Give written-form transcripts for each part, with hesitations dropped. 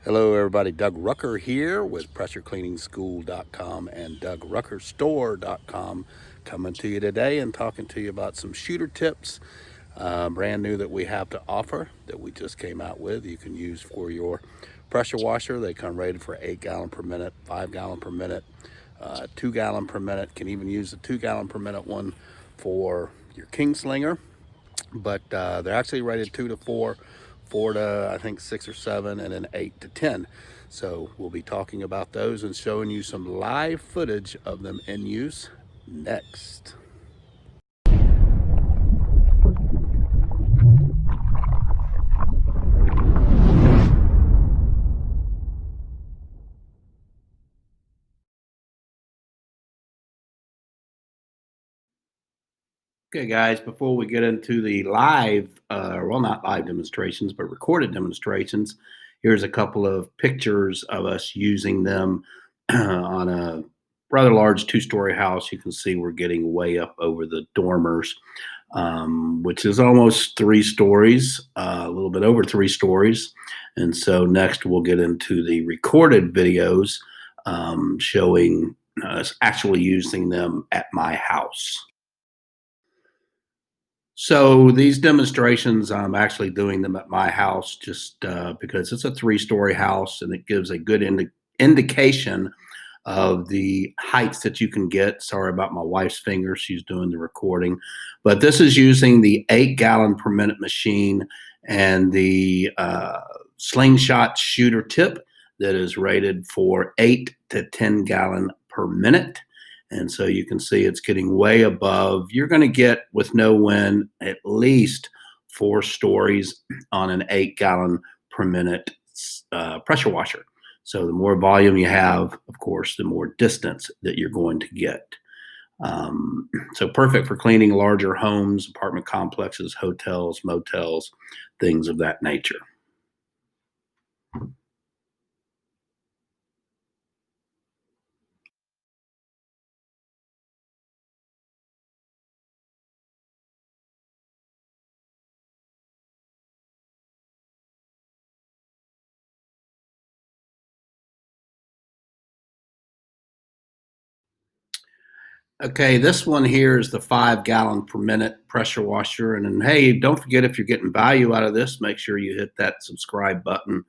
Hello everybody, Doug Rucker here with PressureCleaningschool.com and DougRuckerStore.com, coming to you today and talking to you about some shooter tips, brand new that we have to offer that we just came out with. You can use for your pressure washer. They come rated for 8 gallon per minute, 5 gallon per minute, 2 gallon per minute. Can even use the 2 gallon per minute one for your KingSlinger. But they're actually rated 2 to 4, 4 to I think 6 or 7, and then 8 to 10. So we'll be talking about those and showing you some live footage of them in use next. Okay, guys, before we get into the live, well, not live demonstrations, but recorded demonstrations, here's a couple of pictures of us using them on a rather large two-story house. You can see we're getting way up over the dormers, which is almost 3 stories, a little bit over 3 stories. And so next we'll get into the recorded videos showing us actually using them at my house. So these demonstrations, I'm actually doing them at my house just because it's a 3-story house and it gives a good indication of the heights that you can get. Sorry about my wife's finger. She's doing the recording. But this is using the 8 gallon per minute machine and the slingshot shooter tip that is rated for 8 to 10 gallon per minute. And so you can see it's getting way above. You're going to get, with no wind, at least 4 stories on an 8 gallon per minute pressure washer. So the more volume you have, of course, the more distance that you're going to get. So perfect for cleaning larger homes, apartment complexes, hotels, motels, things of that nature. Okay, this one here is the 5 gallon per minute pressure washer. And then, hey, don't forget, if you're getting value out of this, make sure you hit that subscribe button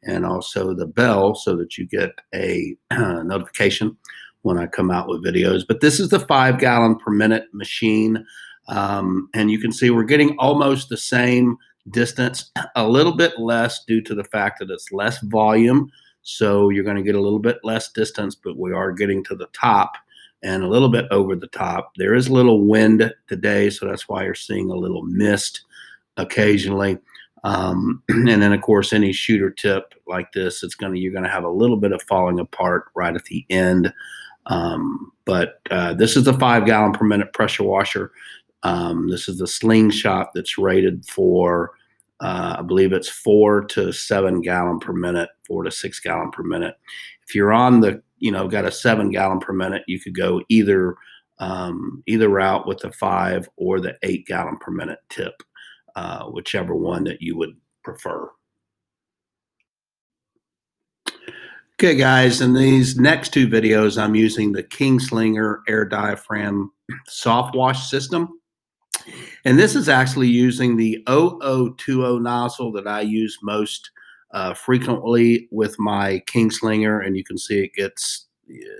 and also the bell so that you get a notification when I come out with videos. But this is the 5 gallon per minute machine. And you can see we're getting almost the same distance, a little bit less due to the fact that it's less volume. So you're going to get a little bit less distance, but we are getting to the top and a little bit over the top. There is a little wind today, so that's why you're seeing a little mist occasionally. And then, of course, any shooter tip like this, you're gonna have a little bit of falling apart right at the end. But this is the 5 gallon per minute pressure washer. This is the slingshot that's rated for, I believe it's 4 to 7 gallon per minute, 4 to 6 gallon per minute. If you're on the, got a 7 gallon per minute, you could go either route with the 5 or the 8 gallon per minute tip, whichever one that you would prefer. Okay, guys, in these next 2 videos, I'm using the KingSlinger air diaphragm soft wash system. And this is actually using the 0020 nozzle that I use most frequently with my KingSlinger. And you can see it gets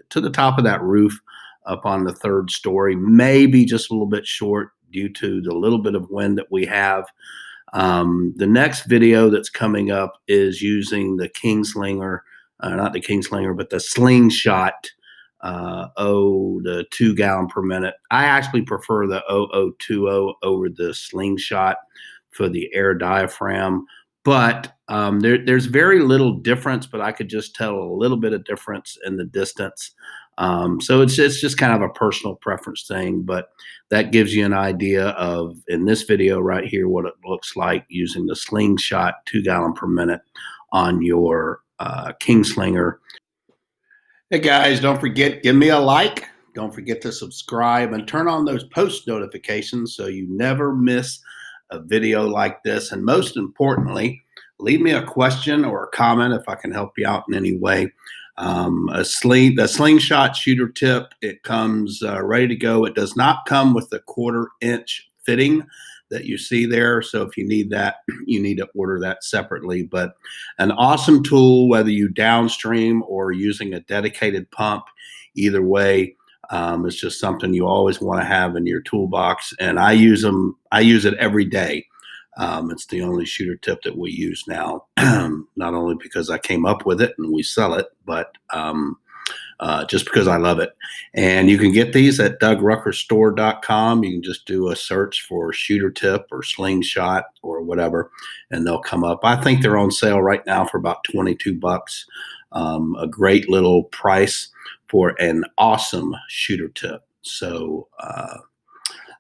to the top of that roof up on the 3rd story, maybe just a little bit short due to the little bit of wind that we have. The next video that's coming up is using the KingSlinger, not the KingSlinger, but the slingshot the 2 gallon per minute. I actually prefer the 0020 over the slingshot for the air diaphragm, but there's very little difference, but I could just tell a little bit of difference in the distance. So it's just kind of a personal preference thing, but that gives you an idea of, in this video right here, what it looks like using the slingshot 2 gallon per minute on your KingSlinger. Hey guys, don't forget, give me a like. Don't forget to subscribe and turn on those post notifications so you never miss a video like this. And most importantly, leave me a question or a comment if I can help you out in any way. The slingshot shooter tip, it comes ready to go. It does not come with the 1/4 inch fitting that you see there. So if you need that, you need to order that separately. But an awesome tool, whether you downstream or using a dedicated pump, either way, it's just something you always want to have in your toolbox. And I use them. I use it every day. It's the only shooter tip that we use now, not only because I came up with it and we sell it, but just because I love it. And you can get these at DougRuckerStore.com. You can just do a search for shooter tip or slingshot or whatever, and they'll come up. I think they're on sale right now for about 22 bucks. A great little price for an awesome shooter tip. So,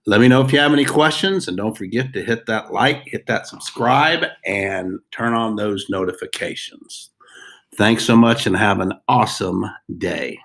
let me know if you have any questions, and don't forget to hit that like, hit that subscribe, and turn on those notifications. Thanks so much and have an awesome day.